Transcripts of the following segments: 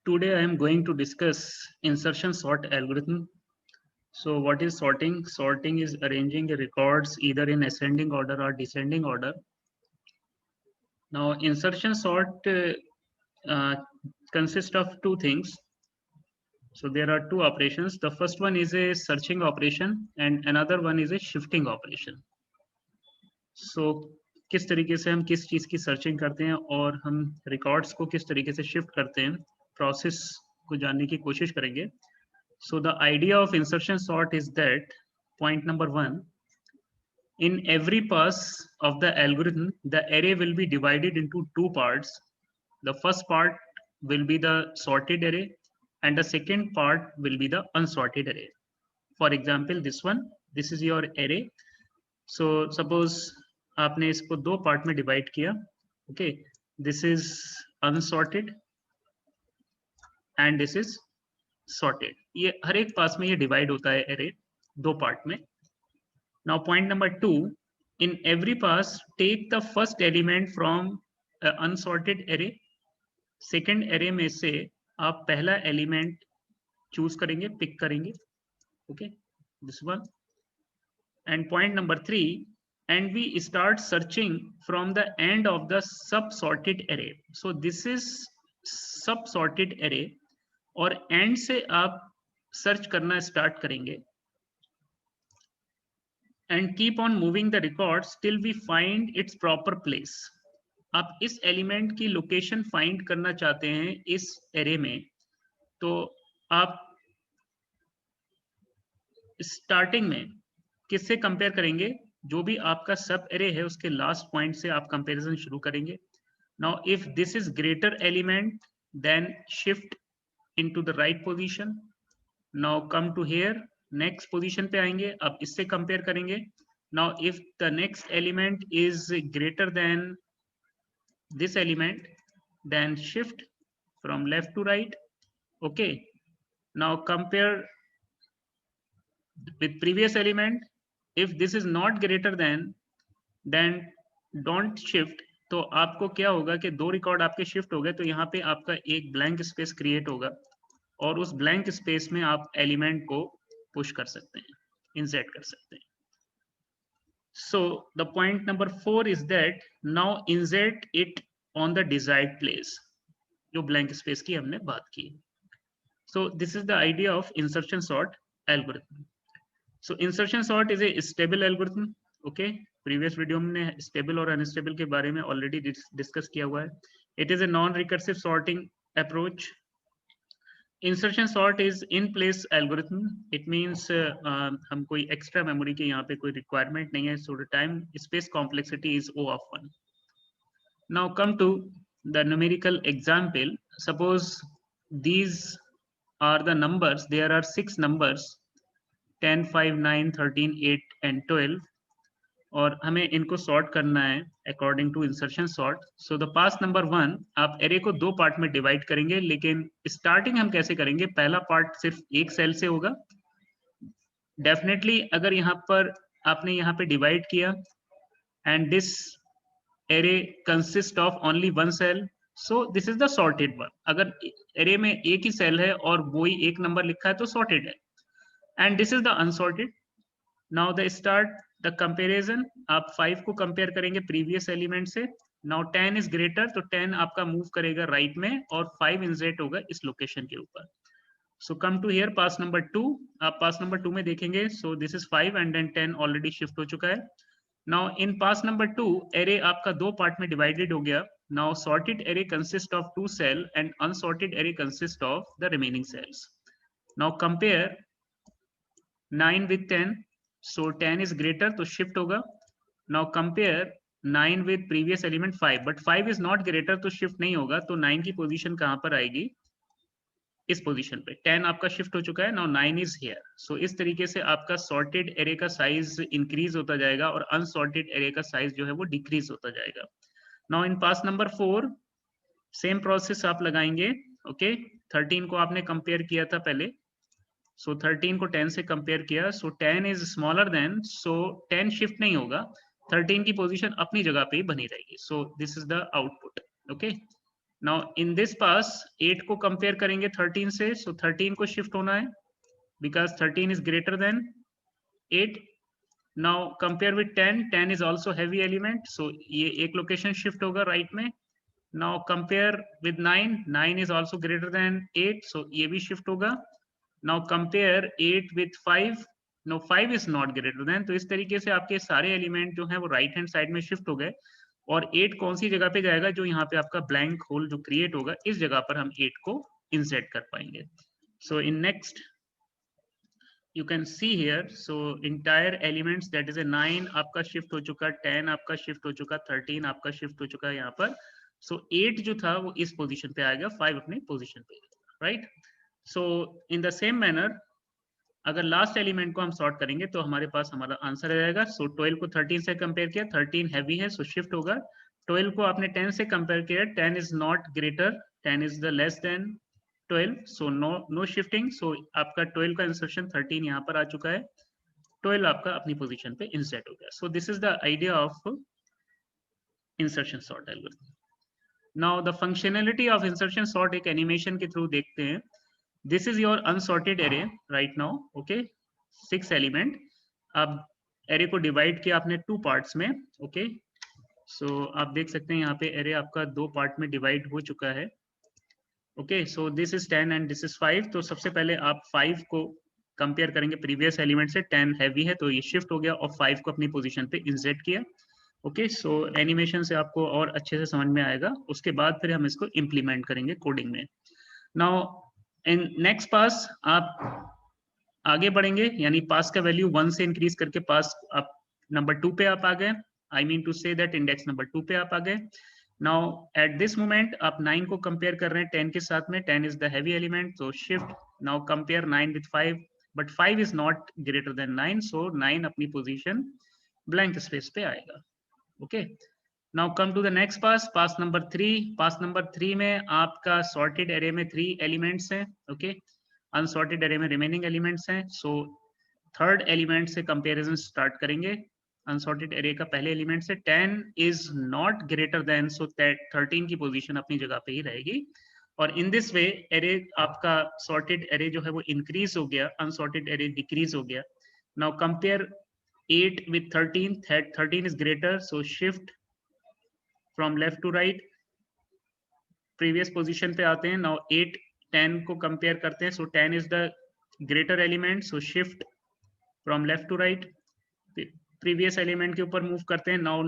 Today I am going to discuss insertion sort algorithm. So what is sorting? Sorting is arranging the records either in ascending order or descending order. Now insertion sort uh, consists of two things. So there are two operations. The first one is a searching operation and another one is a shifting operation. So किस तरीके से हम किस चीज की searching करते हैं और हम रिकॉर्ड्स को किस तरीके से शिफ्ट करते हैं, प्रोसेस को जानने की कोशिश करेंगे. So the idea of insertion sort is that point number one, in every pass of the algorithm, the array will be divided into two parts. The first part will be the sorted array and the second part will be the unsorted array. For example, this one, this is your array. So suppose आपने इसको दो part में divide किया. Okay, this is unsorted and this is sorted. ये हर एक पास में ये divide होता है array दो पार्ट में. Now point number two, in every pass take the first element from unsorted array. Second array में से आप पहला एलिमेंट चूज करेंगे, पिक करेंगे. Okay, this one. And point number three, and we start searching from the end of the sub-sorted array. So this is sub-sorted array और end से आप search करना स्टार्ट करेंगे. And keep on moving the records till we find its proper place. आप इस element की location find करना चाहते हैं इस एरे में, तो आप स्टार्टिंग में किससे कंपेयर करेंगे? जो भी आपका सब एरे है उसके लास्ट पॉइंट से आप कंपैरिजन शुरू करेंगे. Now if this is greater element then shift into the right position. Now come to here, next position पे आएंगे, अब इससे कंपेयर करेंगे. Now if the next element is greater than this element, then shift from left to right. Okay, now compare with previous element. If this is not greater than, then don't shift. तो आपको क्या होगा कि दो record आपके shift हो गए, तो यहाँ पे आपका एक ब्लैंक स्पेस क्रिएट होगा और उस ब्लैंक स्पेस में आप एलिमेंट को पुश कर सकते हैं, इंसर्ट कर सकते हैं. So the point number 4 is that now insert it on the desired place, जो blank space की हमने बात की. So this is the idea of insertion sort algorithm. So insertion sort is a stable algorithm. Okay, previous video में stable और unstable के बारे में already discuss किया हुआ है. It is a non-recursive sorting approach. Insertion sort is in place algorithm. It means हम कोई extra memory के यहाँ पे कोई requirement नहीं है. So the time space complexity is O of 1. Now come to the numerical example. Suppose these are the numbers. There are 6 numbers, 10, 5, 9, 13, 8 and 12. और हमें इनको सॉर्ट करना है according to insertion sort. So the pass number 1, आप array को दो part में divide करेंगे, लेकिन स्टार्टिंग हम कैसे करेंगे? पहला पार्ट सिर्फ एक सेल से होगा. डेफिनेटली अगर यहाँ पर आपने यहाँ पे डिवाइड किया and this array consist of only one cell, so this is the sorted one. अगर array में एक ही सेल है और वो ही एक नंबर लिखा है तो sorted है. and this is the unsorted. now the start the comparison, आप 5 को कंपेयर करेंगे प्रीवियस एलिमेंट से. now 10 is greater, तो 10 आपका मूव करेगा राइट में और 5 इंसर्ट होगा इस लोकेशन के ऊपर. so come to here, pass number 2, आप पास नंबर 2 में देखेंगे. so this is 5 and then 10 already shift हो चुका है. Now in pass number 2, array आपका दो पार्ट में डिवाइडेड हो गया. Now sorted array consists of 2 cell and unsorted array consists of the remaining cells. Now compare 9 with 10. So 10 is greater, तो shift होगा. Now compare 9 with previous element 5, but 5 is not greater, तो shift नहीं होगा. तो 9 की position कहाँ पर आएगी? इस पोजीशन पे. 10 आपका शिफ्ट हो चुका है. Now 9 is here. सो इस तरीके से आपका सॉर्टेड एरे का साइज इंक्रीज होता जाएगा और अनसॉर्टेड एरे का साइज जो है वो डिक्रीज होता जाएगा. Now in pass number 4 same process आप लगाएंगे. ओके, 13 को आपने कंपेयर किया था पहले. सो 13 को 10 से कंपेयर किया. सो 10 is smaller then, so 10 shift नहीं होगा. 13 की पोजीशन अपनी जगह पे ही बनी रहेगी. So this is the output. Okay, now in this pass 8 को कंपेयर करेंगे 13 से, सो 13 को शिफ्ट होना है because 13 is greater than 8. Now compare with 10, 10 is also heavy element, so ये एक लोकेशन शिफ्ट होगा राइट में. Now compare with 9, 9 is also greater than 8, so ये भी शिफ्ट होगा. Now compare 8 with 5, no 5 is not greater than. तो इस तरीके से आपके सारे एलिमेंट जो है वो राइट हैंड साइड में शिफ्ट हो गए. और 8 कौन सी जगह पे जाएगा, जो यहाँ पे आपका ब्लैंक होल जो क्रिएट होगा, इस जगह पर हम 8 को इंसर्ट कर पाएंगे. So in next you can see here, so entire elements that is a 9 आपका शिफ्ट हो चुका, 10 आपका शिफ्ट हो चुका, 13 आपका शिफ्ट हो चुका है यहाँ पर. so 8 जो था वो इस पोजीशन पे आ गया, 5 अपनी पोजीशन पे, right. So in the same manner अगर लास्ट एलिमेंट को हम सॉर्ट करेंगे तो हमारे पास हमारा आंसर आ जाएगा. सो 12 को 13 से कंपेयर किया, 13 हैवी है सो शिफ्ट होगा. 12 को आपने 10 से कंपेयर किया, 10 is not greater, 10 is the less than 12, so no shifting. so आपका 12 का इंसर्शन 13 यहाँ पर आ चुका है, 12 आपका अपनी पोजीशन पे इंसर्ट हो गया. so this is the idea of insertion sort algorithm. now the functionality of insertion sort एक एनिमेशन के थ्रू देखते हैं. this is your unsorted array right now, okay, 6 element. अब एरे को डिवाइड किया आपने 2 पार्ट्स में, ओके. so आप देख सकते हैं यहाँ पे एरे आपका 2 पार्ट में डिवाइड हो चुका है, okay. So this is 10 and this is 5. तो सबसे पहले आप 5 को कंपेयर करेंगे प्रीवियस एलिमेंट से, 10 हैवी है तो ये शिफ्ट हो गया और 5 को अपनी पोजीशन पे इंसर्ट किया, ओके. सो एनिमेशन से आपको और अच्छे से समझ में आएगा, उसके बाद फिर हम इसको इम्प्लीमेंट करेंगे कोडिंग में. नाउ इन नेक्स्ट पास आप आगे बढ़ेंगे, यानी पास का वैल्यू 1 से इंक्रीज करके पास आप नंबर 2 पे आप आ गए, I mean to say that index number 2 पे आप आ गए. नाउ एट दिस मोमेंट आप 9 को कंपेयर कर रहे हैं 10 के साथ में, 10 इज द हैवी एलिमेंट, तो shift. Now compare 9 with 5, but 5 is not greater than 9, so 9 अपनी पोजीशन ब्लैंक स्पेस पे आएगा, okay. Now come to the next pass, pass number 3. Pass number 3 में आपका सॉर्टेड एरे में 3 एलिमेंट्स हैं, okay. Unsorted array में remaining elements हैं. So third element से कंपेरिजन स्टार्ट करेंगे. अनसॉर्टेड एरे का पहले एलिमेंट से 10 इज नॉट ग्रेटर देन, सो 13 की पोजीशन अपनी जगह पे ही रहेगी. और इन दिस वे एरे आपका सॉर्टेड एरे जो है वो इंक्रीज हो गया, अनसॉर्टेड एरे डिक्रीज हो गया. Now compare 8 with 13, 13 is greater, so shift from left to right, previous position पे आते हैं. नाउ 8 10 को कंपेयर करते हैं, so 10 is the greater element, so shift from left to right, previous element के ऊपर मूव करते हैं. Now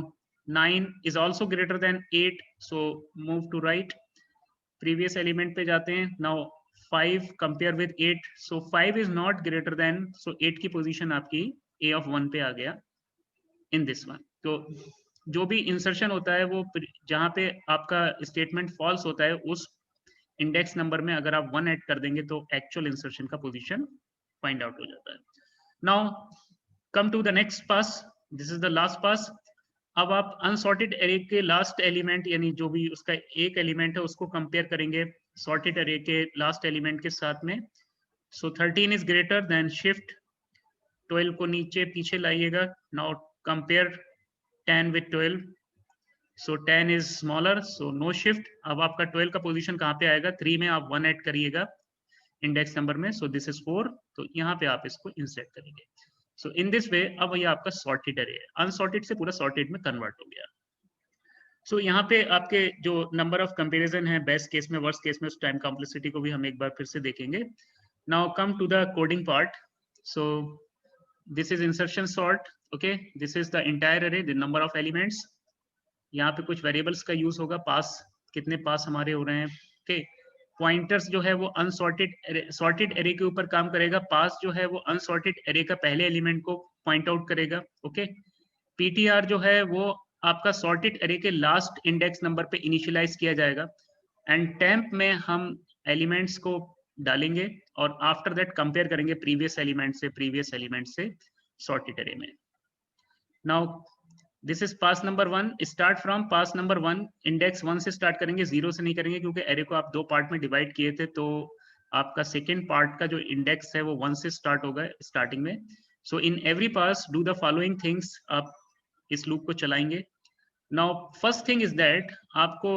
9 is also greater than 8, so move to right, previous element पे जाते हैं. Now 5 compare with 8, so 5 is not greater than, so 8 की position आपकी a of 1 पे आ गया इन दिस वन. तो जो भी इंसर्शन होता है वो जहाँ पे आपका स्टेटमेंट फॉल्स होता है उस इंडेक्स नंबर में अगर आप 1 ऐड कर देंगे तो एक्चुअल इंसर्शन का पोजीशन फाइंड आउट हो जाता है. Now come to the next pass, this is the last pass. अब आप अनसॉर्टेड एरे के लास्ट एलिमेंट, यानी जो भी उसका एक एलिमेंट है उसको कंपेयर करेंगे सॉर्टेड एरे के लास्ट एलिमेंट के साथ में. So 13 is greater than, shift 12 को नीचे पीछे लाइएगा. Now compare 10 with 12, so 10 is smaller, so no shift. अब आपका 12 का पोजीशन कहाँ पे आएगा, 3 में आप 1 ऐड करिएगा इंडेक्स नंबर में, सो दिस इज 4, तो यहाँ पे आप इसको इंसर्ट करेंगे. सो इन दिस वे अब ये आपका सॉर्टेड एरे है, अनसॉर्टेड से पूरा सॉर्टेड में कन्वर्ट हो गया. सो यहाँ पे आपके जो नंबर ऑफ कंपैरिजन है बेस्ट केस में, वर्स्ट केस में, उस टाइम कॉम्प्लेक्सिटी को भी हम एक बार फिर से देखेंगे. Now come to the coding part. So this is insertion sort, okay. This is the entire array, the number of elements. यहाँ पे कुछ वेरिएबल्स का यूज होगा, पास कितने पास हमारे हो रहे हैं, ओके. पॉइंटर्स जो है वो अनसॉर्टेड सॉर्टेड एरे के ऊपर काम करेगा, पास जो है वो अनसॉर्टेड एरे का पहले एलिमेंट को पॉइंट आउट करेगा, ओके. पीटीआर जो है वो आपका सॉर्टेड एरे के लास्ट इंडेक्स नंबर पे इनिशियलाइज किया जाएगा, एंड टेम्प में हम एलिमेंट्स को डालेंगे और आफ्टर दैट कंपेयर करेंगे प्रीवियस एलिमेंट से सॉर्टेड एरे में. Now this is pass number 1. Start from pass number 1, index 1 से स्टार्ट करेंगे, 0 से नहीं करेंगे, क्योंकि एरे को आप 2 पार्ट में डिवाइड किए थे, तो आपका सेकेंड पार्ट का जो इंडेक्स है वो 1 से स्टार्ट होगा स्टार्टिंग में. So in every pass do the following things, आप इस लूप को चलाएंगे. Now first thing is that आपको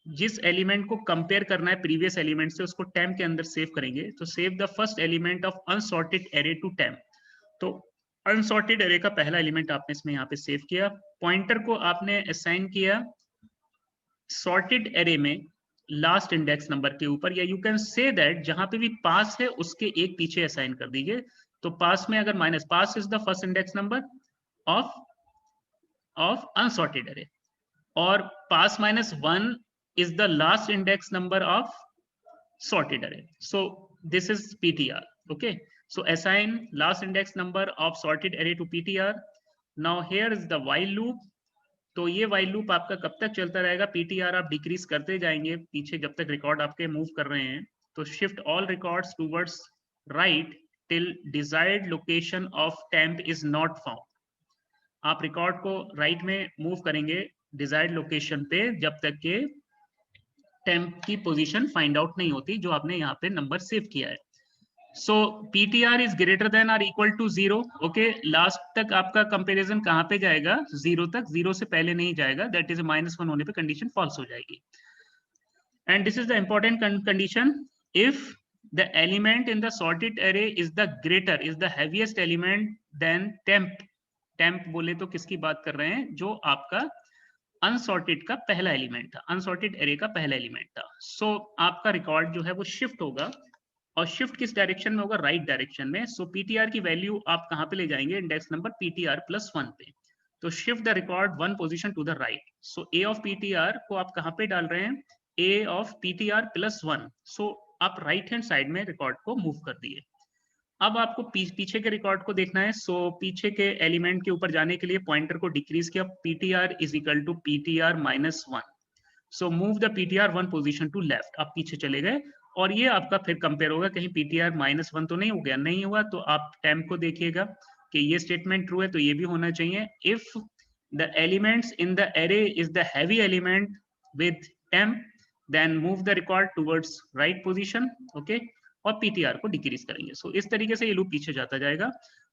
जिस एलिमेंट को कंपेयर करना है प्रीवियस एलिमेंट से उसको टेम्प के अंदर सेव करेंगे। तो save the first element of unsorted array to temp. तो अनसॉर्टेड एरे का पहला एलिमेंट आपने इसमें यहाँ पे सेव किया। पॉइंटर को आपने असाइन किया सॉर्टेड एरे में लास्ट इंडेक्स नंबर के ऊपर, या यू कैन से दैट जहां पे भी पास है उसके एक पीछे असाइन कर दीजिए। तो पास में अगर minus, pass is the first index number of unsorted array, और पास minus 1 is the last index number of sorted array. So this is PTR. Okay, so assign last index number of sorted array to PTR. Now here is the while loop. तो ये while loop आपका कब तक चलता रहेगा? PTR आप decrease करते जाएंगे पीछे जब तक रिकॉर्ड आपके मूव कर रहे हैं। तो shift all records towards right till desired location of temp is not found. आप रिकॉर्ड को राइट में मूव करेंगे डिजायर्ड लोकेशन पे जब तक के टेम्प की पोजीशन फाइंड आउट नहीं होती जो आपने यहाँ पे नंबर सेव किया है। So PTR is greater than or equal to 0। Okay, last तक आपका कंपैरिजन कहाँ पे जाएगा? 0 तक, 0 से पहले नहीं जाएगा। दैट इज -1 होने पे कंडीशन फॉल्स हो जाएगी। And this is the important condition, if the element in the sorted array is the greater, is the heaviest element than temp. Temp बोले तो किसकी बात कर रहे हैं? जो आपका अनसॉर्टेड का पहला एलिमेंट था, अनसॉर्टेड एरे का पहला एलिमेंट था। सो आपका रिकॉर्ड जो है वो शिफ्ट होगा, और शिफ्ट किस डायरेक्शन में होगा? राइट डायरेक्शन में। सो पीटीआर की वैल्यू आप कहाँ पे ले जाएंगे? इंडेक्स नंबर पीटीआर प्लस 1 पे। तो shift the record 1 position to the right. So A of PTR को आप कहाँ पे डाल रहे हैं? A of PTR plus 1। So आप राइट हैंड साइड में रिकॉर्ड को मूव कर दिए। अब आपको पीछे के रिकॉर्ड को देखना है। सो पीछे के एलिमेंट के ऊपर जाने के लिए पॉइंटर को डिक्रीज किया, PTR is equal to PTR minus 1। So move the PTR 1 position to left. आप पीछे चले गए, और ये आपका फिर कंपेयर होगा कहीं पीटीआर -1 तो नहीं हो गया। नहीं हुआ तो आप टेम्प को देखिएगा कि ये स्टेटमेंट ट्रू है तो ये भी होना चाहिए। If the elements in the array is the heavy element with temp, then move the record towards right position. Okay, और पीटीआर को डिक्रीज करेंगे। सो इस तरीके से ये लूप पीछे जाता जाएगा।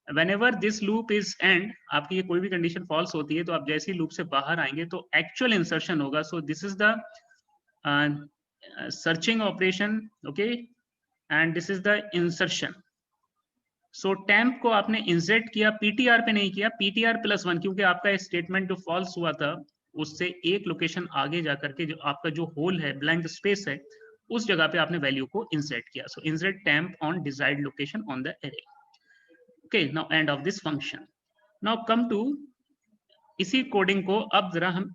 Whenever this loop is and, आपकी ये कोई भी कंडीशन फॉल्स होती है तो आप जैसे ही लूप से बाहर आएंगे तो एक्चुअल इंसर्शन होगा। सो this is the searching operation. Okay, and this is the insertion. So temp को आपने इंसर्ट किया, पीटीआर पे नहीं किया, पीटीआर प्लस 1, क्योंकि आपका स्टेटमेंट जो फॉल्स हुआ था उससे एक लोकेशन आगे जाकर के जो आपका जो होल है, ब्लैंक स्पेस है, उस जगह पे आपने वैल्यू को इंसर्ट किया। So insert temp on desired location on the array. Okay, now end of this function. Now come to इसी कोडिंग को अब जरा हम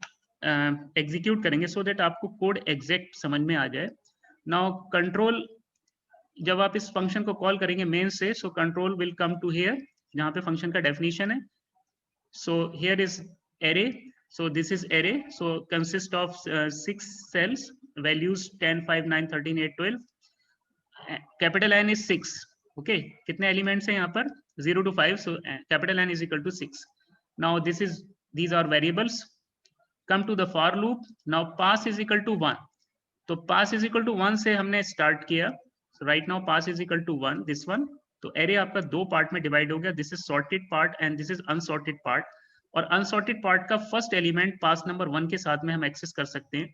एग्जीक्यूट करेंगे सो दैट आपको कोड एग्जैक्ट समझ में आ जाए। नाउ कंट्रोल, जब आप इस फंक्शन को कॉल करेंगे मेन से, so control will come to here जहाँ पे फंक्शन का डेफिनेशन है। So here is array, so this is array, so consist of 6 cells, values 10 5 9 13 8 12, capital N is 6. okay, कितने एलिमेंट्स हैं यहाँ पर? 0 to 5, so capital N is equal to 6. now these are variables. come to the for loop. now pass is equal to 1, तो pass is equal to 1 से हमने start किया। so right now pass is equal to 1, this one। तो array आपका दो part में divide हो गया, this is sorted part and this is unsorted part. और अनसॉर्टेड पार्ट का फर्स्ट एलिमेंट पास नंबर 1 के साथ में हम एक्सेस कर सकते हैं।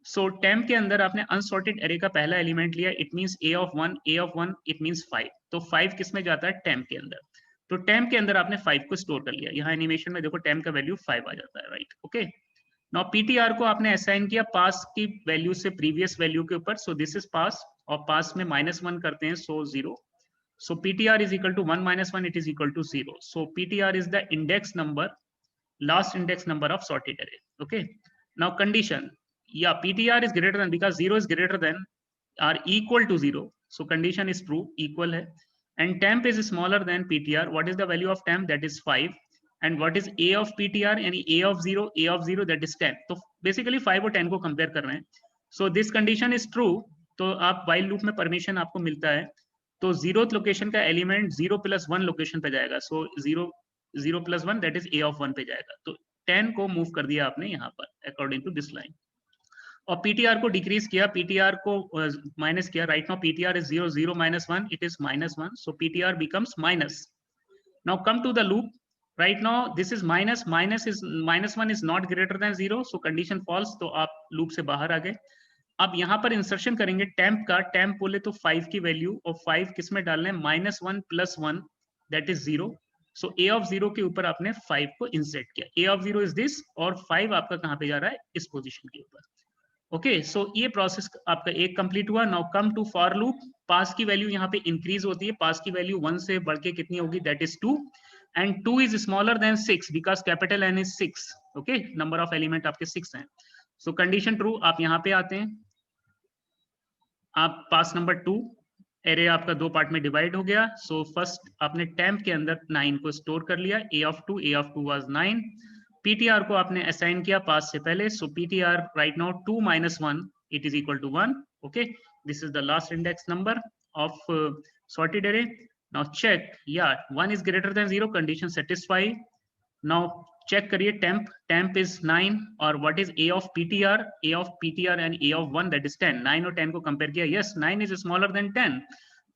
सो टेम्प के अंदर आपने अनसॉर्टेड एरे का पहला एलिमेंट लिया, it means a of 1, it means 5। तो 5 किस में जाता है? टेम्प के अंदर। तो टेम्प के अंदर आपने 5 को स्टोर कर लिया। यहाँ एनिमेशन में देखो टेम्प का वैल्यू 5 आ जाता है, राइट। ओके, नाउ पीटीआर को आपने असाइन किया पास की वैल्यू से प्रीवियस वैल्यू के ऊपर। सो दिस इज पास, और पास में -1 करते हैं, so 0। So PTR is equal to 1 - 1, it is equal to 0। So PTR is the index number, last index number of sorted array. okay, now condition, yeah, ptr is greater than, because 0 is greater than or equal to 0, so condition is true, equal hai. and temp is smaller than ptr. what is the value of temp? that is 5. and what is a of ptr? यानी a of 0 that is 10. तो basically 5 और 10 को compare कर रहे हैं। so this condition is true, तो आप while loop में परमिशन आपको मिलता है, तो 0th लोकेशन का एलिमेंट 0 + 1 लोकेशन पे जाएगा। सो 0 + 1 दैट इज a of 1 पे जाएगा। तो 10 को मूव कर दिया आपने यहाँ पर अकॉर्डिंग टू दिस लाइन, और पीटीआर को डिक्रीज किया, पीटीआर को माइनस किया। Right now PTR is 0 - 1, it is -1, so PTR becomes minus. Now come to the loop. Right now this is -1 is not greater than 0, so condition false, तो आप loop से बाहर आ गए। अब यहाँ पर इंसर्शन करेंगे टेम्प का, टेम्प बोले तो 5 की वैल्यू, और 5 किस में डालना है, -1 + 1 that is 0। So A of 0 के ऊपर आपने 5 को इंसर्ट किया, ए ऑफ 0 इज दिस, और 5 आपका कहाँ पे जा रहा है, इस पोजीशन के ऊपर। ओके, सो ये प्रोसेस आपका एक कंप्लीट हुआ। Now come to for loop. Pass की वैल्यू यहाँ पे इंक्रीज होती है, पास की वैल्यू 1 से बढ़ के कितनी होगी, that is 2, and 2 is smaller than 6 because capital N is 6। Okay, number of element आपके 6 हैं। So condition true. आप यहाँ पे आते हैं, आप पास नंबर 2, एरे आपका 2 पार्ट में डिवाइड हो गया। सो फर्स्ट आपने टेम्प के अंदर 9 को स्टोर कर लिया, ए ऑफ 2 वाज 9। पीटीआर को आपने असाइन किया पास से पहले, so PTR right now 2 - 1 it is equal to 1। Okay, this is the last index number of sorted array. Now check, या 1 is greater than 0, condition satisfy. Now check करिए temp, temp is 9, और what is A of PTR, A of PTR and A of 1 that is 10। 9 और 10 को compare किया, yes 9 is smaller than 10,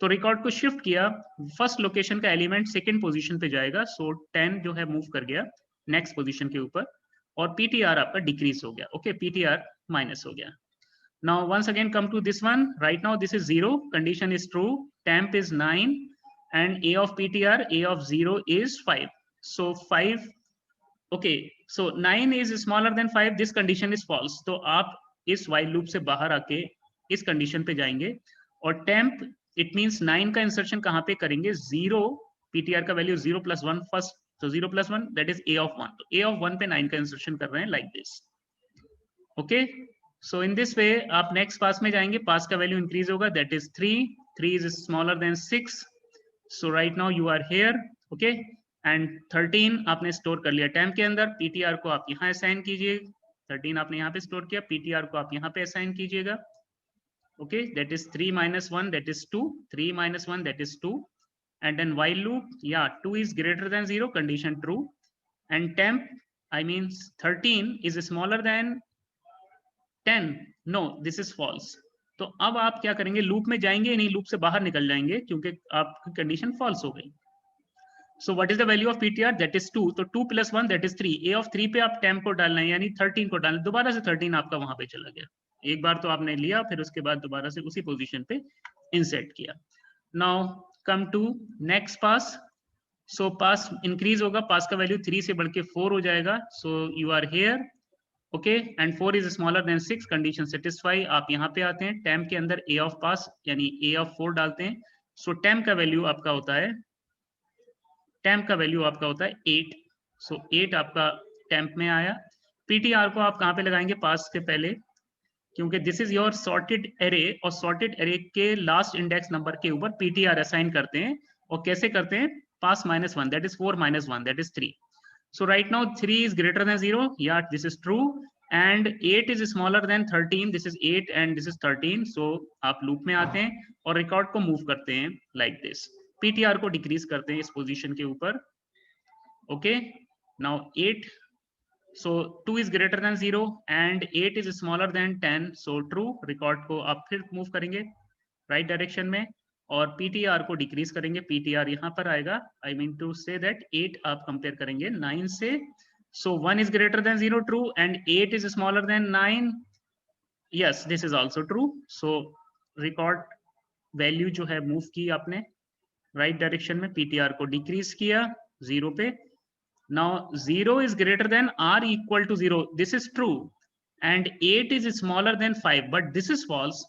तो record को shift किया, first location का element second position पे जाएगा, सो 10 जो है मूव कर गया नेक्स्ट पोजीशन के ऊपर, और पीटीआर आपका डिक्रीज हो गया। ओके, पीटीआर माइनस हो गया। Now once again come to this one, right now this is 0, condition is true, temp is 9 and A of PTR, A of 0 is 5, so 5। Okay, so 9 is smaller than 5, this condition is false, तो आप इस while loop से बाहर आके इस condition पे जाएंगे, और टेम्प इट मींस 9 का इंसर्शन कहाँ पे करेंगे, 0, पीटीआर का वैल्यू 0 + 1 फर्स्ट, तो 0 + 1 दैट इज ए ऑफ 1, तो ए ऑफ 1 पे 9 का इंसर्शन कर रहे हैं like this. Okay, so in this way आप नेक्स्ट पास में जाएंगे, पास का वैल्यू इंक्रीज होगा, that is 3 is smaller than 6, so right now you are here. Okay, and 13 आपने स्टोर कर लिया टेम्प के अंदर, पीटीआर को आप यहाँ असाइन कीजिए, 13 आपने यहाँ पे स्टोर किया, पीटीआर को आप यहाँ पे असाइन कीजिएगा। Okay, that is 3 - 1 that is 2, 3 - 1 that is 2, and then while loop, yeah 2 is greater than 0, condition true, and temp I mean 13 is smaller than 10, no this is false। तो अब आप क्या करेंगे, लूप में जाएंगे नहीं, लूप से बाहर निकल जाएंगे क्योंकि आपकी कंडीशन फॉल्स हो गई। So what is the value of PTR, that is 2, तो 2 + 1 दैट इज 3, ए ऑफ 3 पे आप टेम्प को डालना है, यानी 13 को डालना, दोबारा से 13 आपका वहां पे चला गया, एक बार तो आपने लिया, फिर उसके बाद दोबारा से उसी पोजीशन पे इंसर्ट किया। Now come to next pass. So pass increase होगा, पास का वैल्यू 3 से बढ़ के 4 हो जाएगा, so you are here. Okay, and 4 is smaller than 6, condition satisfy. आप यहाँ पे आते हैं, टेम्प के अंदर ए ऑफ पास यानी ए ऑफ 4 डालते हैं, सो टेम्प का वैल्यू आपका होता है, टेम्प का वैल्यू आपका होता है 8, सो 8 आपका टेम्प में आया। पीटीआर को आप कहाँ पे लगाएंगे, पास के पहले, क्योंकि this is your sorted array, और सॉर्टेड एरे के लास्ट इंडेक्स नंबर के ऊपर पीटीआर असाइन करते हैं, और कैसे करते हैं, पास -1 that is 4 - 1 that is 3, so right now 3 is greater than 0, या this is true, and 8 is smaller than 13, this is 8 and this is 13, सो आप लूप में आते हैं और रिकॉर्ड को मूव करते हैं लाइक दिस, पीटीआर को डिक्रीज करते हैं इस पोजीशन के ऊपर। Okay, now 8, so 2 is greater than 0 and 8 is smaller than 10, so true, record को आप फिर मूव करेंगे राइट डायरेक्शन में, और पीटीआर को डिक्रीज करेंगे, पीटीआर यहाँ पर आएगा, I mean to say that 8 आप कंपेयर करेंगे 9 से, so 1 is greater than 0 true and 8 is smaller than 9, yes this is also true, so record value जो है मूव की आपने राइट डायरेक्शन में, पीटीआर को डिक्रीज किया 0 पे। Now 0 is greater than or equal to 0, this is true, and 8 is smaller than 5, but this is false।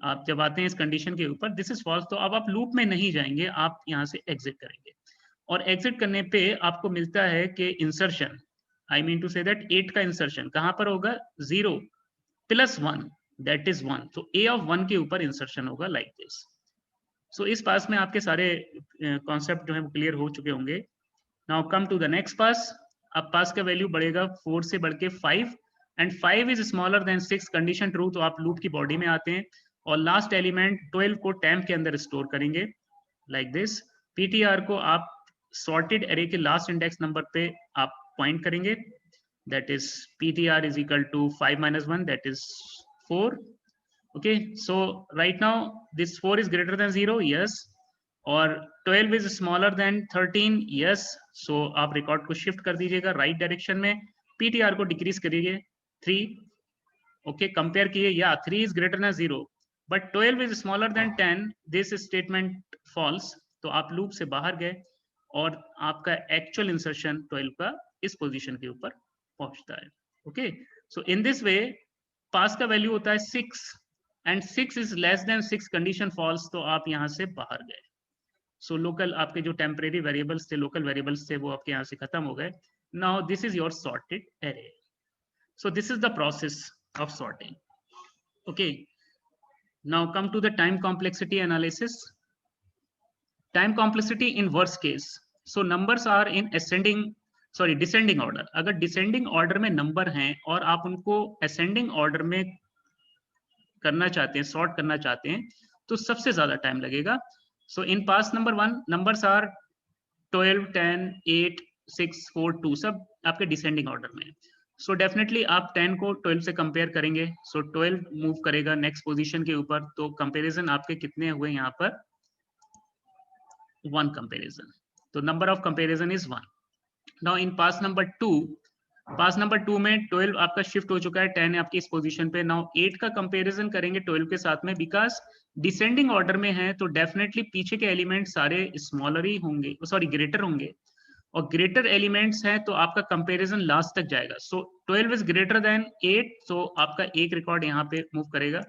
आप जब आते हैं इस कंडीशन के ऊपर, this is false, तो अब आप लूप में नहीं जाएंगे, आप यहाँ से एग्जिट करेंगे, और एग्जिट करने पे आपको मिलता है कि insertion, I mean to say that 8 का इंसर्शन कहाँ पर होगा, 0 + 1 दैट इज 1, तो ए ऑफ 1 के ऊपर इंसर्शन होगा लाइक दिस। सो इस पास में आपके सारे कॉन्सेप्ट जो है क्लियर हो चुके होंगे। Now come to the next pass. अब पास का वैल्यू बढ़ेगा 4 से बढ़ के 5, and 5 is smaller than 6, condition true, तो आप लूप की बॉडी में आते हैं और लास्ट एलिमेंट 12 को टेम्प के अंदर स्टोर करेंगे लाइक दिस। पीटीआर को आप सॉर्टेड एरे के लास्ट इंडेक्स नंबर पे आप पॉइंट करेंगे, that is PTR is equal to 5 - 1 that is 4। okay, so right now this 4 is greater than 0, yes, और 12 is smaller than 13, yes, so आप record को shift कर दीजिएगा राइट डायरेक्शन में, पीटीआर को डिक्रीज करिए 3, ओके, कंपेयर किए, या 3 is greater than 0 but 12 is smaller than 10, this statement false, तो आप लूप से बाहर गए और आपका एक्चुअल इंसर्शन 12 का इस पोजीशन के ऊपर पहुंचता है, ओके। सो इन दिस वे पास का वैल्यू होता है 6 and 6 is less than 6, condition false, तो आप यहां से बाहर गए। सो लोकल आपके जो टेम्परेरी वेरिएबल्स थे, लोकल वेरिएबल्स थे, वो आपके यहाँ से खत्म हो गए। Now this is your sorted array. So this is the process of sorting, okay. Now come to the time complexity analysis. Time complexity in worst case, so numbers are in descending order. अगर descending order में number हैं और आप उनको ascending order में करना चाहते हैं, सॉर्ट करना चाहते हैं, तो सबसे ज्यादा टाइम लगेगा। सो इन पास नंबर 1 नंबर्स आर 12, 10, 8, 6, 4, 2, सब आपके डिसेंडिंग ऑर्डर में। सो डेफिनेटली आप 10 को 12 से कंपेयर करेंगे, सो 12 मूव करेगा नेक्स्ट पोजीशन के ऊपर, तो कंपैरिजन आपके कितने हुए यहाँ पर, 1 कंपैरिजन, तो number of comparison is 1। Now in pass number 2 में 12 आपका शिफ्ट हो चुका है, 10 है आपकी इस पोजीशन पे। नाउ 8 का कंपैरिजन करेंगे 12 के साथ में, बिकॉज डिसेंडिंग ऑर्डर में है तो डेफिनेटली पीछे के एलिमेंट सारे स्मॉलर ही होंगे, सॉरी ग्रेटर होंगे, और ग्रेटर एलिमेंट्स हैं तो आपका कंपैरिजन लास्ट तक जाएगा। सो 12 इज ग्रेटर देन 8, सो आपका एक रिकॉर्ड यहाँ पे मूव करेगा।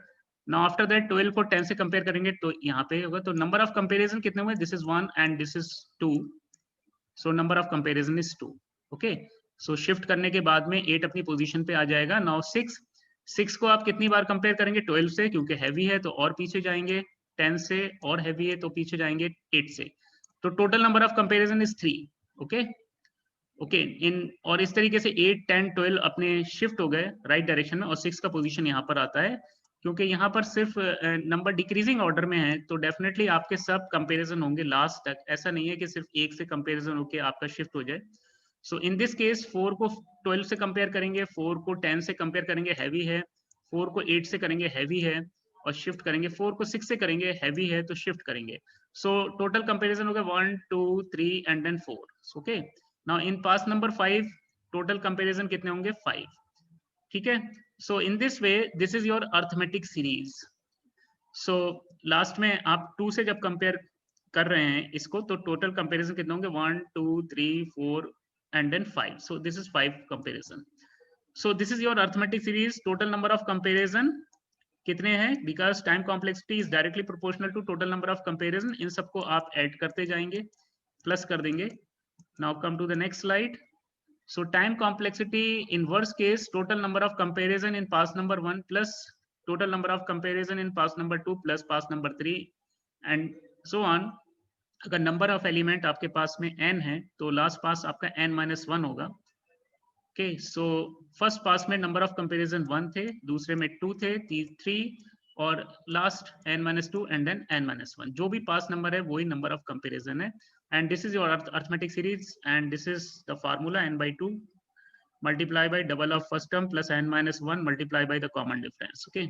नाउ आफ्टर दैट 12 को 10 से कंपेयर करेंगे तो यहाँ पे होगा, तो नंबर ऑफ कंपैरिजन कितने हुए, this is 1 and this is 2, so number of comparison is 2, okay. So shift करने के बाद में 8 अपनी पोजीशन पे आ जाएगा। नाउ 6 को आप कितनी बार कंपेयर करेंगे, 12 से, क्योंकि हैवी है तो और पीछे जाएंगे, 10 से और हैवी है तो पीछे जाएंगे 8 से, तो total number of comparison is 3, okay okay. इन और इस तरीके से 8, 10, 12 अपने शिफ्ट हो गए राइट डायरेक्शन में, और 6 का पोजीशन यहाँ पर आता है, क्योंकि यहाँ पर सिर्फ नंबर डिक्रीजिंग ऑर्डर में है, तो डेफिनेटली आपके सब कंपैरिजन होंगे लास्ट तक, ऐसा नहीं है कि सिर्फ एक से कंपैरिजन होके आपका शिफ्ट हो जाए। सो इन दिस केस 4 को 12 से कंपेयर करेंगे, 4 को 10 से कंपेयर करेंगे, हैवी है, 4 को 8 से करेंगे, हैवी है, और शिफ्ट करेंगे, 4 को 6 से करेंगे, हैवी है, तो शिफ्ट करेंगे। सो टोटल कंपैरिजन हो गया 1, 2, 3 and then 4, okay. Now in pass number 5 total comparison कितने होंगे, 5, ठीक है। So in this way this is your arithmetic series. So last में आप 2 से जब कंपेयर कर रहे हैं इसको, तो टोटल कंपैरिजन कितने होंगे, 1, 2, 3, 4 and then 5, so this is 5 comparison. So this is your arithmetic series, total number of comparison कितने हैं, because time complexity is directly proportional to total number of comparison, इन सबको आप ऐड करते जाएंगे, प्लस कर देंगे। Now come to the next slide. So time complexity in worst case, total number of comparison in pass number 1 plus total number of comparison in pass number 2 plus pass number 3 and so on. अगर number of element आपके पास में n है तो last पास आपका n-1 होगा, okay. So first pass में number of comparison 1 थे, दूसरे में 2 थे, 3 और last n-2 and then n-1, जो भी पास नंबर है वही नंबर ऑफ कंपैरिजन है। And this is your arithmetic series and this is the formula, n/2 multiply by double of first term plus n-1 multiply by the common difference, okay.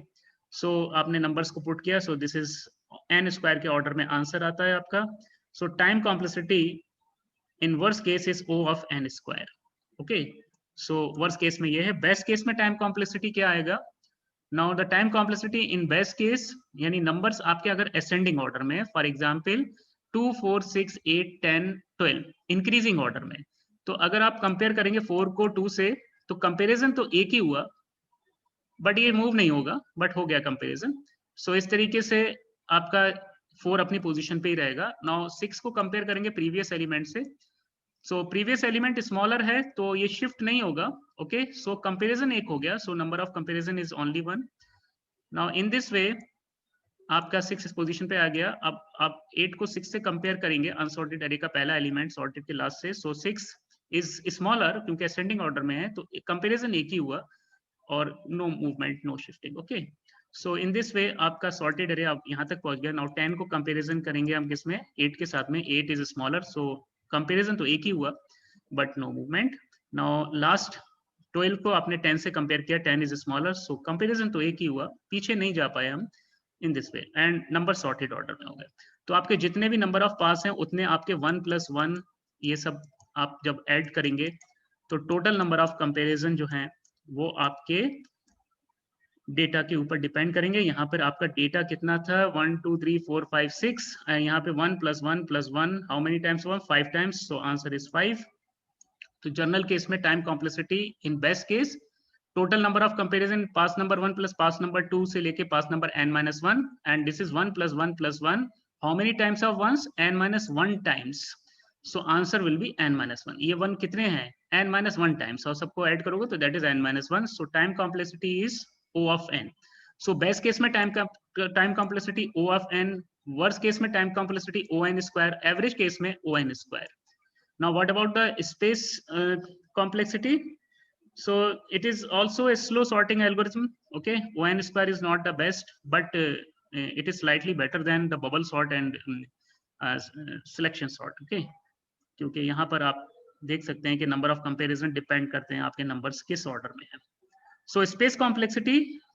So आपने numbers को put किया, so this is n square के order में answer आता है आपका। So time complexity in worst case is O of n square, okay. So worst case में ये है, best case में time complexity क्या आएगा। Now the time complexity in best case, यानी numbers आपके अगर ascending order में, for example 2, 4, 6, 8, 10, 12 increasing order में, तो अगर आप कंपेयर करेंगे 4 को 2 से, तो कंपेरिजन तो एक ही हुआ, बट ये मूव नहीं होगा, बट हो गया कंपेरिजन। सो इस तरीके से आपका 4 अपनी पोजीशन पे ही रहेगा। नाउ 6 को कंपेयर करेंगे प्रीवियस एलिमेंट से, सो प्रीवियस एलिमेंट स्मॉलर है तो ये शिफ्ट नहीं होगा, ओके। सो कंपैरिजन एक हो गया, so number of comparison is only 1। Now in this way आपका 6 इस पोजीशन पे आ गया। अब आप 8 को 6 से कंपेयर करेंगे, अनसॉर्टेड एरे का पहला एलिमेंट सॉर्टेड के लास्ट से, सो 6 इज स्मॉलर क्योंकि असेंडिंग ऑर्डर में है, तो कंपैरिजन एक ही हुआ और no movement, no shifting, okay. So in this way आपका सॉर्टेड एरे आप यहाँ तक पहुंच गया। नाउ 10 को कंपैरिजन करेंगे हम किसमें, 8 के साथ में, 8 इज स्मॉलर, सो कंपैरिजन तो एक ही हुआ but no movement. Now last 12 को आपने 10 से कंपेयर किया, 10 इज स्मॉलर, सो कंपैरिजन तो एक ही हुआ, पीछे नहीं जा पाए हम इन this way, and number sorted order में हो गए। तो आपके जितने भी नंबर ऑफ पास हैं उतने आपके 1+1 ये सब आप जब ऐड करेंगे तो टोटल नंबर ऑफ कंपैरिजन जो हैं वो आपके डेटा के ऊपर डिपेंड करेंगे। यहाँ पर आपका डेटा कितना था 1 2 3 4 5 6, यहाँ पे 1+1+1 हाउ मेनी टाइम्स हुआ 5 टाइम्स, सो आंसर इज 5। तो जर्नल केस में time complexity in best case total number of comparison pass number 1 plus pass number 2 से लेके pass number n-1 and this is 1+1+1 how many times of once n-1 times, so answer will be n-1। ये 1 कितने हैं n-1 times, और सबको add करोगे तो that is n-1, so time complexity is O of n। So best case में time complexity O of n, worst case में time complexity O(n square), average case में O(n square). Now what about the space complexity? So it is also a slow sorting algorithm. Okay, O(n square) is not the best, but it is slightly better than the bubble sort and selection sort. Okay, क्योंकि यहाँ पर आप देख सकते हैं कि number of comparison depend करते हैं आपके नंबर्स किस ऑर्डर में है। So space complexity,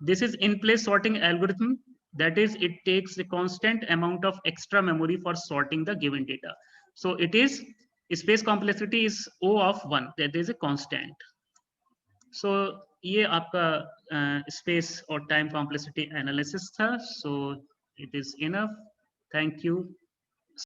this is in place sorting algorithm, that is it takes a constant amount of extra memory for sorting the given data. So it is space complexity is O of 1, that is a constant. So ये आपका space और time complexity analysis था, so it is enough. Thank you.